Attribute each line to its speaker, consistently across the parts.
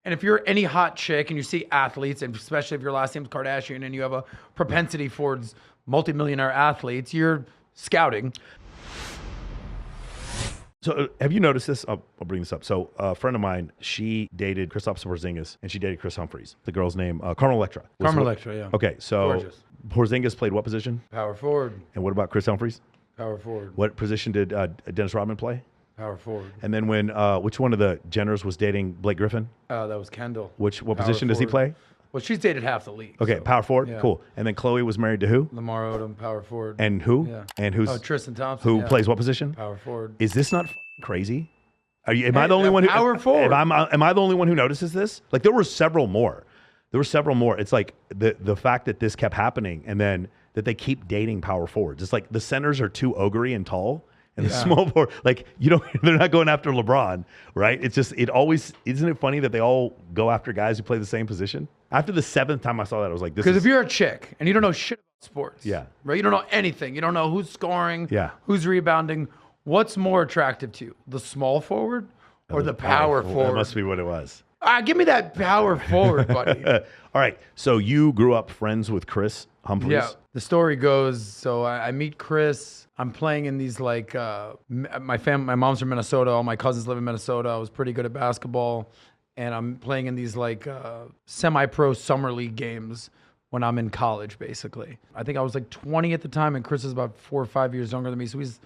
Speaker 1: And if you're any hot chick and you see athletes, and especially if your last name's Kardashian and you have a propensity towards multimillionaire athletes, you're scouting.
Speaker 2: So have you noticed this? I'll bring this up. So a friend of mine, she dated Kristaps Porzingis and she dated Kris Humphries. The girl's name, Carmen Electra.
Speaker 1: Carmen Electra, yeah.
Speaker 2: Okay, so
Speaker 1: Gorgeous.
Speaker 2: Porzingis played what position?
Speaker 1: Power forward.
Speaker 2: And what about Kris Humphries?
Speaker 1: Power forward.
Speaker 2: What position did Dennis Rodman play?
Speaker 1: Power forward.
Speaker 2: And then when which one of the Jenners was dating Blake Griffin?
Speaker 1: That was Kendall.
Speaker 2: What
Speaker 1: Power
Speaker 2: position does he
Speaker 1: forward.
Speaker 2: play?
Speaker 1: Well, she's dated half the league.
Speaker 2: Okay,
Speaker 1: so,
Speaker 2: power forward.
Speaker 1: yeah.
Speaker 2: Cool. And then Chloe was married to who?
Speaker 1: Lamar Odom, power forward.
Speaker 2: And who?
Speaker 1: Yeah.
Speaker 2: And who's?
Speaker 1: Tristan Thompson.
Speaker 2: Who
Speaker 1: yeah.
Speaker 2: plays what position?
Speaker 1: Power forward.
Speaker 2: Is this not crazy? Am I the only one who?
Speaker 1: Power forward.
Speaker 2: Am I the only one who notices this? Like there were several more. It's like the fact that this kept happening, and then that they keep dating power forwards. It's like the centers are too ogre and tall. And the small forward, like, they're not going after LeBron, right? It's just, isn't it funny that they all go after guys who play the same position? After the 7th time I saw that, I was like,
Speaker 1: because if you're a chick and you don't know shit about sports,
Speaker 2: yeah,
Speaker 1: right? You don't know anything. You don't know who's scoring,
Speaker 2: yeah,
Speaker 1: who's rebounding. What's more attractive to you, the small forward or the power forward?
Speaker 2: That must be what it was.
Speaker 1: Give me that power forward, buddy.
Speaker 2: All right. So you grew up friends with Kris Humphries?
Speaker 1: Yeah. The story goes, so I meet Kris. I'm playing in these like, my mom's from Minnesota. All my cousins live in Minnesota. I was pretty good at basketball. And I'm playing in these like semi-pro summer league games when I'm in college, basically. I think I was like 20 at the time, and Kris is about 4 or 5 years younger than me. So he's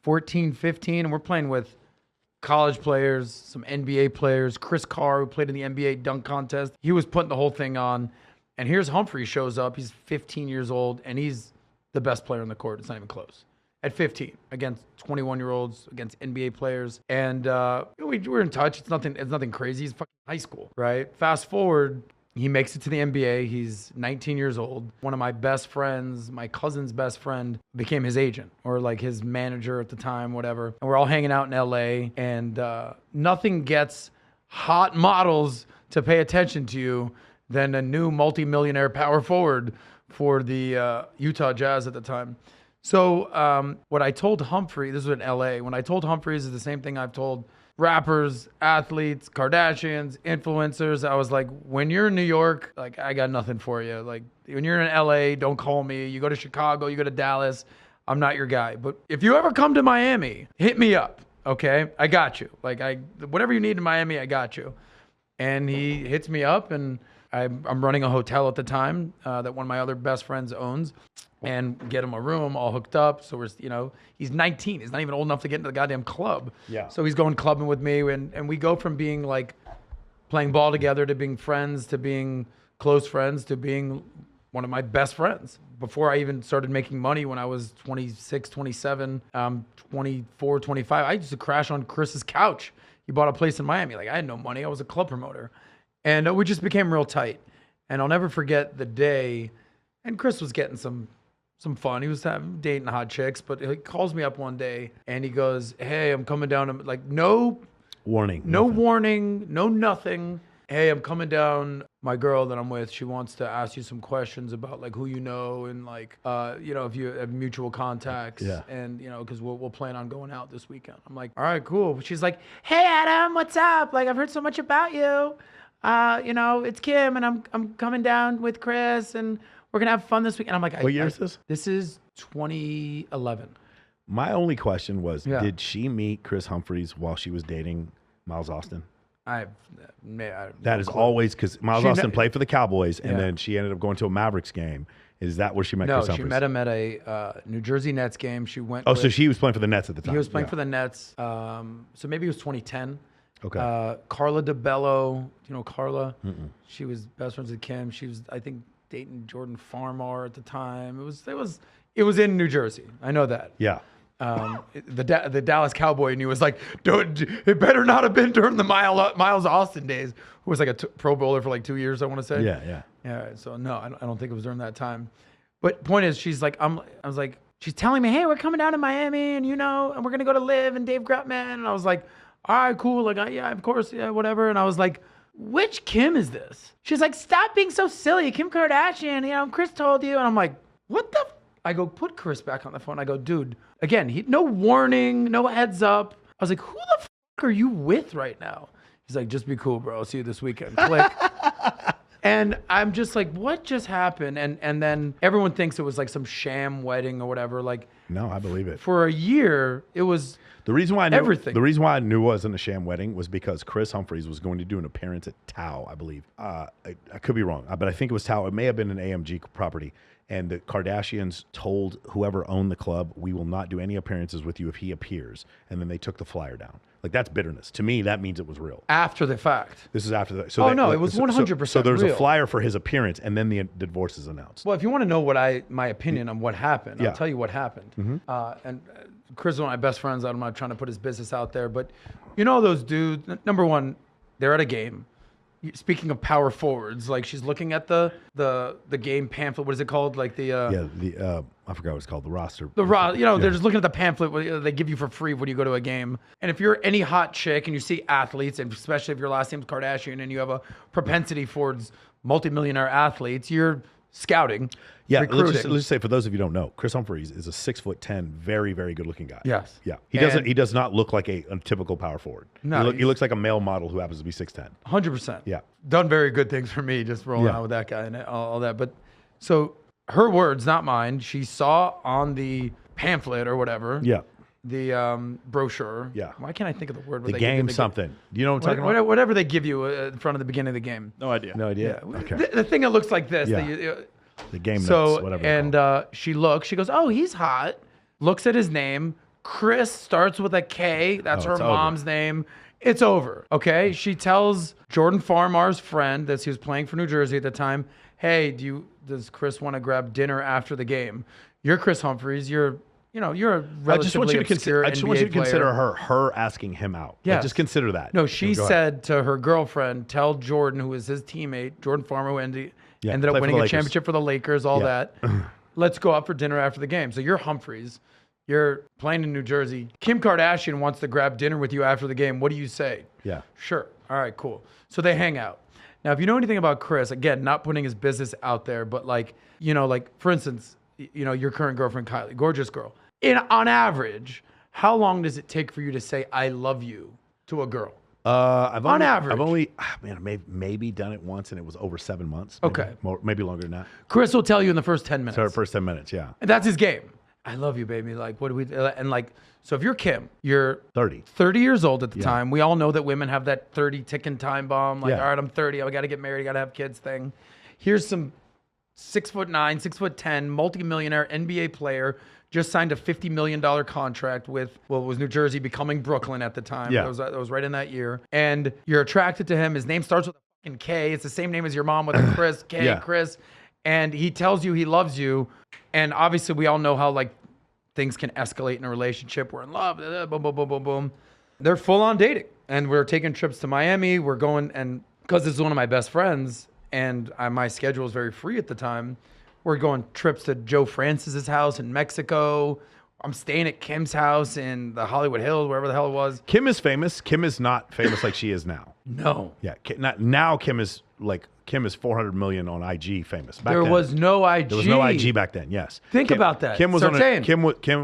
Speaker 1: 14, 15, and we're playing with college players, some NBA players. Chris Carr, who played in the NBA dunk contest, he was putting the whole thing on. And here's Humphries shows up. He's 15 years old, and he's the best player on the court. It's not even close. At 15, against 21-year-olds, against NBA players. And we're in touch. It's nothing crazy. He's fucking high school, right? Fast forward, he makes it to the NBA. He's 19 years old. One of my best friends, my cousin's best friend, became his agent or like his manager at the time, whatever. And we're all hanging out in LA, and nothing gets hot models to pay attention to you than a new multimillionaire power forward for the Utah Jazz at the time. So what I told Humphrey, this was in LA, when I told Humphries is the same thing I've told rappers, athletes, Kardashians, influencers. I was like, when you're in New York, like, I got nothing for you. Like, when you're in LA, don't call me. You go to Chicago, you go to Dallas, I'm not your guy. But if you ever come to Miami, hit me up, okay? I got you. Like, whatever you need in Miami, I got you. And he hits me up, and I'm running a hotel at the time that one of my other best friends owns, and get him a room all hooked up. So he's 19. He's not even old enough to get into the goddamn club. Yeah. So he's going clubbing with me, and we go from being like playing ball together to being friends to being close friends to being one of my best friends. Before I even started making money when I was 26, 27, 24, 25, I used to crash on Chris's couch. He bought a place in Miami. Like, I had no money. I was a club promoter. And we just became real tight. And I'll never forget the day, and Kris was getting some fun. He was dating hot chicks, but he calls me up one day and he goes, hey, I'm coming down. Like, no warning, no nothing. Hey, I'm coming down. My girl that I'm with, she wants to ask you some questions about like who you know and like, if you have mutual contacts. Yeah. And, because we'll plan on going out this weekend. I'm like, all right, cool. She's like, hey, Adam, what's up? Like, I've heard so much about you. It's Kim, and I'm coming down with Kris, and we're going to have fun this week. And I'm like,
Speaker 2: what year is this?
Speaker 1: This is 2011.
Speaker 2: My only question was, did she meet Kris Humphries while she was dating Miles Austin? That is always, because Miles Austin played for the Cowboys, and then she ended up going to a Mavericks game. Is that where she met Kris Humphries? No, she
Speaker 1: met him at a New Jersey Nets game. She went.
Speaker 2: So she was playing for the Nets at the time.
Speaker 1: He was playing for the Nets. So maybe it was 2010.
Speaker 2: Okay.
Speaker 1: Carla DeBello, do you know Carla? Mm-mm. She was best friends with Kim. She was, I think, dating Jordan Farmar at the time. It was in New Jersey. I know that.
Speaker 2: Yeah.
Speaker 1: The Dallas Cowboy, and he was like, it better not have been during the Miles Austin days, who was like a Pro Bowler for like 2 years, I want to say. Yeah. So no, I don't think it was during that time. But point is, she's like, I was like, she's telling me, hey, we're coming down to Miami, and and we're gonna go to Live and Dave Grutman, and I was like, all right, cool. Like, yeah, of course, yeah, whatever. And I was like, which Kim is this? She's like, stop being so silly. Kim Kardashian, Kris told you. And I'm like, what the? I go, put Kris back on the phone. I go, dude, again, no warning, no heads up. I was like, who the fuck are you with right now? He's like, just be cool, bro. I'll see you this weekend. Click. And I'm just like, what just happened? And then everyone thinks it was like some sham wedding or whatever. Like,
Speaker 2: No, I believe it.
Speaker 1: for a year, it was
Speaker 2: The reason why I knew
Speaker 1: everything.
Speaker 2: The reason why I knew it wasn't a sham wedding was because Kris Humphries was going to do an appearance at Tao, I believe. I could be wrong, but I think it was Tao. It may have been an AMG property. And the Kardashians told whoever owned the club, we will not do any appearances with you if he appears. And then they took the flyer down. Like, that's bitterness. To me, that means it was real.
Speaker 1: after the fact.
Speaker 2: This is after that.
Speaker 1: Oh, no, it was 100%
Speaker 2: So there's
Speaker 1: real.
Speaker 2: a flyer for his appearance, and then the divorce is announced.
Speaker 1: Well, if you want to know my opinion on what happened,
Speaker 2: Yeah.
Speaker 1: I'll tell you what happened. And Kris is one of my best friends. I'm not trying to put his business out there, but you know those dudes. Number one, they're at a game. Speaking of power forwards, like she's looking at the game pamphlet. What is it called? Like the
Speaker 2: I forgot what it's called. The roster.
Speaker 1: they're just looking at the pamphlet they give you for free when you go to a game. And if you're any hot chick and you see athletes, and especially if your last name's Kardashian and you have a propensity towards multimillionaire athletes, you're scouting, recruiting.
Speaker 2: let's just say, for those of you who don't know, Kris Humphries is a 6'10", very, very good looking guy.
Speaker 1: Yes.
Speaker 2: Yeah. He does not look like a typical power forward.
Speaker 1: No,
Speaker 2: he looks like a male model who happens to be 6'10".
Speaker 1: 100%.
Speaker 2: Yeah.
Speaker 1: Done very good things for me, just rolling out with that guy and all that. But so her words, not mine. She saw on the pamphlet or whatever.
Speaker 2: Yeah.
Speaker 1: The brochure.
Speaker 2: Yeah.
Speaker 1: Why can't I think of the word?
Speaker 2: The game something. Do you know what I'm talking about?
Speaker 1: Whatever they give you in front of the beginning of the game.
Speaker 3: No idea.
Speaker 2: No idea.
Speaker 1: Yeah.
Speaker 2: Okay.
Speaker 1: The thing that looks like this.
Speaker 2: Yeah. The game notes,
Speaker 1: So,
Speaker 2: whatever. they're
Speaker 1: and
Speaker 2: called.
Speaker 1: she looks. She goes, "Oh, he's hot." Looks at his name. Kris starts with a K. That's her
Speaker 2: it's over.
Speaker 1: mom's name. It's over. Okay. She tells Jordan Farmar's friend that he was playing for New Jersey at the time, "Hey, does Kris want to grab dinner after the game? You're Kris Humphries. You're a relatively
Speaker 2: I just want you to
Speaker 1: obscure
Speaker 2: consider. I just want you to
Speaker 1: NBA player.
Speaker 2: consider her asking him out.
Speaker 1: Yes.
Speaker 2: Like, just consider that.
Speaker 1: No, she
Speaker 2: Go ahead.
Speaker 1: said to her girlfriend, tell Jordan, who is his teammate, Jordan Farmer, who ended
Speaker 2: Yeah,
Speaker 1: up
Speaker 2: play for
Speaker 1: winning
Speaker 2: the
Speaker 1: a
Speaker 2: Lakers.
Speaker 1: championship for the Lakers, all
Speaker 2: Yeah.
Speaker 1: that. Let's go out for dinner after the game. So you're Humphries. You're playing in New Jersey. Kim Kardashian wants to grab dinner with you after the game. What do you say?
Speaker 2: Yeah.
Speaker 1: Sure. All right, cool. So they hang out. Now, if you know anything about Kris, again, not putting his business out there, but like for instance, your current girlfriend, Kylie, gorgeous girl. On average, how long does it take for you to say "I love you" to a girl?
Speaker 2: I've
Speaker 1: On
Speaker 2: only,
Speaker 1: average.
Speaker 2: I've only, maybe done it once, and it was over 7 months. Maybe,
Speaker 1: Okay.
Speaker 2: maybe longer than that.
Speaker 1: Chris will tell you in the first 10 minutes.
Speaker 2: So first 10 minutes, yeah.
Speaker 1: And that's his game. I love you, baby. Like, what do we, and like, so if you're Kim, you're
Speaker 2: 30.
Speaker 1: 30 years old at the
Speaker 2: Yeah.
Speaker 1: time. We all know that women have that 30 ticking time bomb. Like,
Speaker 2: Yeah.
Speaker 1: all right, I'm 30. I got to get married. I got to have kids thing. Here's some 6'9", 6'10", multi-millionaire NBA player, just signed a $50 million contract with, well, it was New Jersey becoming Brooklyn at the time.
Speaker 2: Yeah.
Speaker 1: That was right in that year. And you're attracted to him. His name starts with a fucking K. It's the same name as your mom with a Kris, K,
Speaker 2: Yeah.
Speaker 1: Kris. And he tells you he loves you. And obviously we all know how like things can escalate in a relationship. We're in love, boom, boom, boom, boom, boom. They're full on dating. And we're taking trips to Miami. We're going, and because this is one of my best friends, and my schedule was very free at the time, we're going trips to Joe Francis's house in Mexico. I'm staying at Kim's house in the Hollywood Hills, wherever the hell it was.
Speaker 2: Kim is famous. Kim is not famous like she is now.
Speaker 1: No.
Speaker 2: Yeah. Now Kim is 400 million on IG famous. Back
Speaker 1: There
Speaker 2: then,
Speaker 1: was no IG.
Speaker 2: There was no IG back then. Yes.
Speaker 1: Think about that.
Speaker 2: Kim was
Speaker 1: Start
Speaker 2: on
Speaker 1: saying.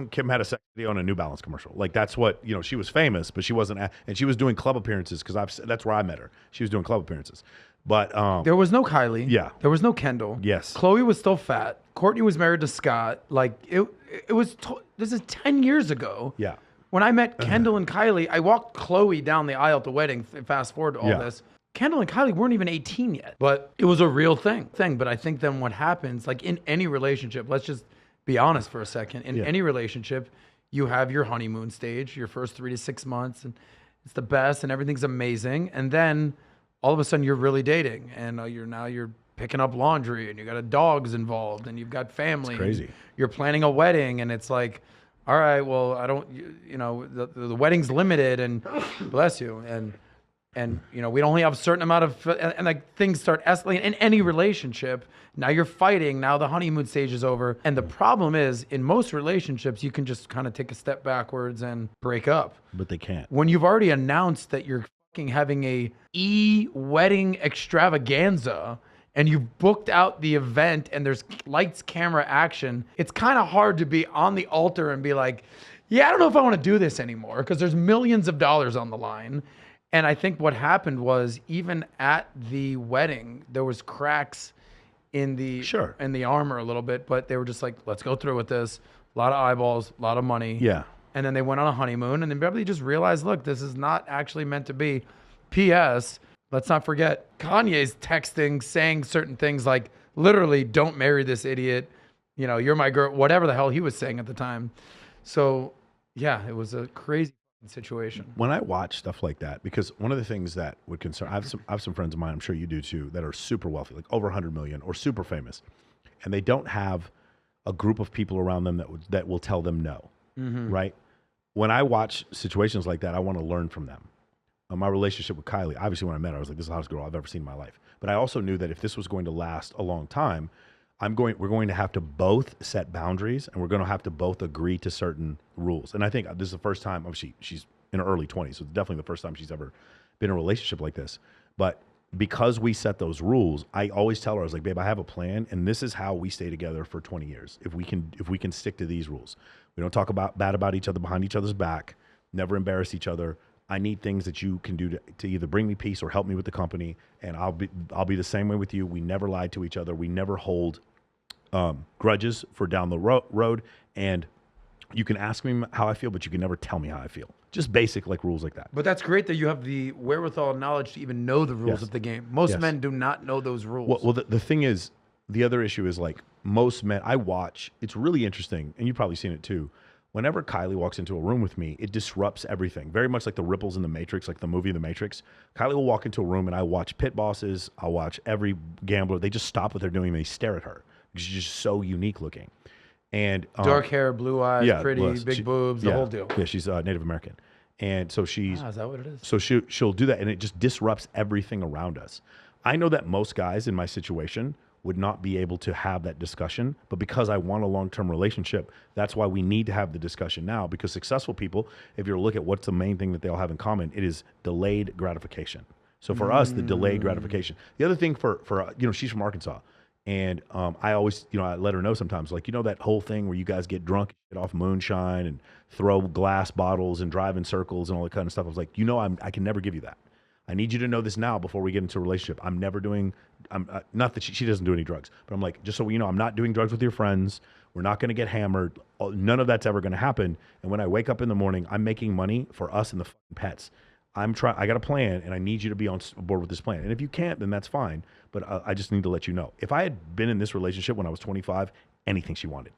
Speaker 2: Kim had a sex video on a New Balance commercial. Like that's what she was famous, but she wasn't. And she was doing club appearances because that's where I met her. She was doing club appearances, but
Speaker 1: There was no Kylie.
Speaker 2: Yeah.
Speaker 1: There was no Kendall.
Speaker 2: Yes.
Speaker 1: Chloe was still fat. Courtney was married to Scott. Like it was. This is 10 years ago.
Speaker 2: Yeah.
Speaker 1: When I met Kendall and Kylie, I walked Chloe down the aisle at the wedding. Fast forward to all
Speaker 2: Yeah.
Speaker 1: this. Kendall and Kylie weren't even 18 yet, but it was a real thing. But I think then what happens, like in any relationship, let's just be honest for a second. In any relationship, you have your honeymoon stage, your first 3 to 6 months, and it's the best and everything's amazing. And then all of a sudden you're really dating, and you're picking up laundry, and you got dogs involved, and you've got family.
Speaker 2: It's crazy.
Speaker 1: And you're planning a wedding, and it's like, all right, well, I don't, the wedding's limited, and bless you, and we only have a certain amount of, and like things start escalating in any relationship. Now you're fighting. Now the honeymoon stage is over. And the problem is, in most relationships, you can just kind of take a step backwards and break up.
Speaker 2: But they can't.
Speaker 1: When you've already announced that you're fucking having a wedding extravaganza, and you've booked out the event, and there's lights, camera, action, it's kind of hard to be on the altar and be like, yeah, I don't know if I want to do this anymore, because there's millions of dollars on the line. And I think what happened was even at the wedding, there was cracks in the
Speaker 2: Sure.
Speaker 1: in the armor a little bit, but they were just like, let's go through with this. A lot of eyeballs, a lot of money.
Speaker 2: Yeah.
Speaker 1: And then they went on a honeymoon, and then Beverly just realized, look, this is not actually meant to be. P.S. Let's not forget, Kanye's texting, saying certain things like, literally, don't marry this idiot. You know, you're my girl, whatever the hell he was saying at the time. So, yeah, it was a crazy situation.
Speaker 2: When I watch stuff like that, because one of the things that would concern, I have some friends of mine, I'm sure you do too, that are super wealthy, like over 100 million or super famous, and they don't have a group of people around them that will tell them no, right? When I watch situations like that, I want to learn from them. My relationship with Kylie, obviously when I met her, I was like, this is the hottest girl I've ever seen in my life. But I also knew that if this was going to last a long time, we're going to have to both set boundaries, and we're going to have to both agree to certain rules. And I think this is the first time, obviously she's in her early 20s, so it's definitely the first time she's ever been in a relationship like this. But because we set those rules, I always tell her, I was like, babe, I have a plan, and this is how we stay together for 20 years. If we can stick to these rules. We don't talk bad about each other behind each other's back, never embarrass each other. I need things that you can do to either bring me peace or help me with the company, and I'll be the same way with you. We never lie to each other. We never hold grudges for down the road, and you can ask me how I feel, but you can never tell me how I feel. Just basic like rules like that.
Speaker 1: But that's great that you have the wherewithal and knowledge to even know the rules
Speaker 2: Yes.
Speaker 1: of the game. Most
Speaker 2: Yes.
Speaker 1: men do not know those rules.
Speaker 2: Well, the thing is, the other issue is like most men I watch, it's really interesting, and you've probably seen it too. Whenever Kylie walks into a room with me, it disrupts everything. Very much like the ripples in the Matrix, like the movie The Matrix. Kylie will walk into a room, and I watch pit bosses, I'll watch every gambler. They just stop what they're doing and they stare at her because she's just so unique looking. And
Speaker 1: Dark hair, blue eyes, pretty,
Speaker 2: bless.
Speaker 1: big boobs, the whole deal.
Speaker 2: Yeah, she's Native American. And so she's
Speaker 1: Is that what it is?
Speaker 2: so she'll do that, and it just disrupts everything around us. I know that most guys in my situation would not be able to have that discussion, but because I want a long-term relationship, that's why we need to have the discussion now, because successful people, if you look at what's the main thing that they all have in common, it is delayed gratification. So for us, the delayed gratification. The other thing for she's from Arkansas, and I always, I let her know sometimes, like, that whole thing where you guys get drunk, get off moonshine and throw glass bottles and drive in circles and all that kind of stuff. I was like, I can never give you that. I need you to know this now before we get into a relationship. I'm never doing, not that she doesn't do any drugs, but I'm like, just so you know, I'm not doing drugs with your friends. We're not going to get hammered. None of that's ever going to happen. And when I wake up in the morning, I'm making money for us and the fucking pets. I got a plan, and I need you to be on board with this plan. And if you can't, then that's fine. But I just need to let you know. If I had been in this relationship when I was 25, anything she wanted,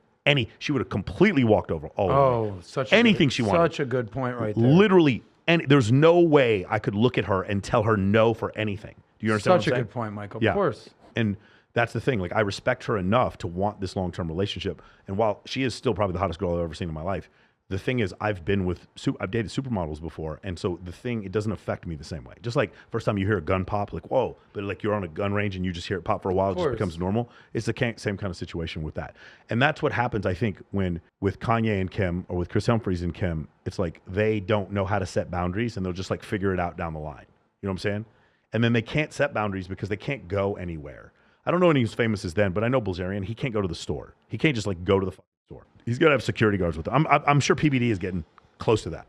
Speaker 2: she would have completely walked over all of me. Anything she wanted.
Speaker 1: Such a good point right there.
Speaker 2: Literally, and there's no way I could look at her and tell her no for anything. Do you understand what I'm saying?
Speaker 1: Such a good point, Michael.
Speaker 2: Yeah.
Speaker 1: Of course.
Speaker 2: And that's the thing. Like, I respect her enough to want this long-term relationship. And while she is still probably the hottest girl I've ever seen in my life, the thing is, I've dated supermodels before, and so it doesn't affect me the same way. Just like first time you hear a gun pop, like, whoa, but like you're on a gun range and you just hear it pop for a while, it just becomes normal. It's the same kind of situation with that. And that's what happens, I think, with Kanye and Kim, or with Kris Humphries and Kim, it's like they don't know how to set boundaries, and they'll just like figure it out down the line. You know what I'm saying? And then they can't set boundaries because they can't go anywhere. I don't know any as famous as then, but I know Bilzerian, he can't go to the store. He can't just like go to the store. He's got to have security guards with him. I'm sure PBD is getting close to that.